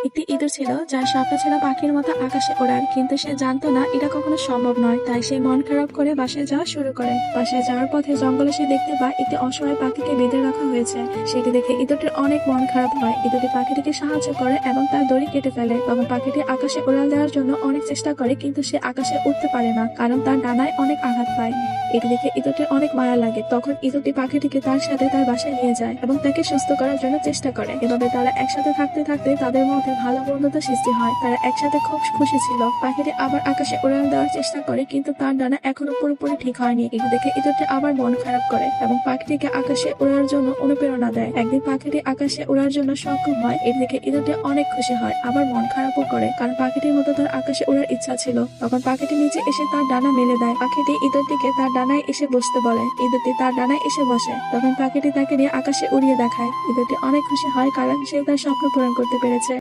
একটি ইঁদুর ছিল যার স্বপ্ন ছিল পাখির মতো আকাশে ওড়ার, কিন্তু সে জানতো না এটা কখনো সম্ভব নয়। তাই সে মন খারাপ করে বাসায় যাওয়া শুরু করে। বাসায় যাওয়ার পথে জঙ্গলে সে দেখতে পায় একটি অসহায় পাখিকে বেঁধে রাখা হয়েছে। সেটি দেখে ইঁদুরটির অনেক মন খারাপ হয়। ইঁদুরটি পাখিটিকে সাহায্য করে এবং তার দড়ি কেটে ফেলে। তখন পাখিটি আকাশে উড়াল দেওয়ার জন্য অনেক চেষ্টা করে, কিন্তু সে আকাশে উঠতে পারে না, কারণ তার ডানায় অনেক আঘাত পায়। এটি দেখে ইঁদুরটির অনেক মায়া লাগে। তখন ইঁদুরটি পাখিটিকে তার সাথে তার বাসায় নিয়ে যায় এবং তাকে সুস্থ করার জন্য চেষ্টা করে। এভাবে তারা একসাথে থাকতে থাকতে তাদের মধ্যে ভালো বন্ধুত্ব সৃষ্টি হয়। তারা একসাথে খুব খুশি ছিল। পাখিটি আবার আকাশে উড়াল দেওয়ার চেষ্টা করে, কিন্তু তার ডানা এখনো পুরোপুরি ঠিক হয়নি। এটি দেখে ইঁদুরটি আবার মন খারাপ করে এবং পাখিটিকে আকাশে ওড়ার জন্য অনুপ্রেরণা দেয়। একদিন পাখিটি আকাশে ওড়ার জন্য সক্ষম হয়। এটি দেখে ইঁদুরটি অনেক খুশি হয়, আবার মন খারাপও করে, কারণ পাখিটির মতো তার আকাশে ওড়ার ইচ্ছা ছিল। তখন পাখিটি নিচে এসে তার ডানা মেলে দেয়। পাখিটি ইঁদুরটিকে তার ডানায় এসে বসতে বলে। ইঁদুরটি তার ডানায় এসে বসে। তখন পাখিটি তাকে নিয়ে আকাশে উড়িয়ে দেখায়। ইঁদুরটি অনেক খুশি হয়, কারণ সে তার স্বপ্ন পূরণ করতে পেরেছে।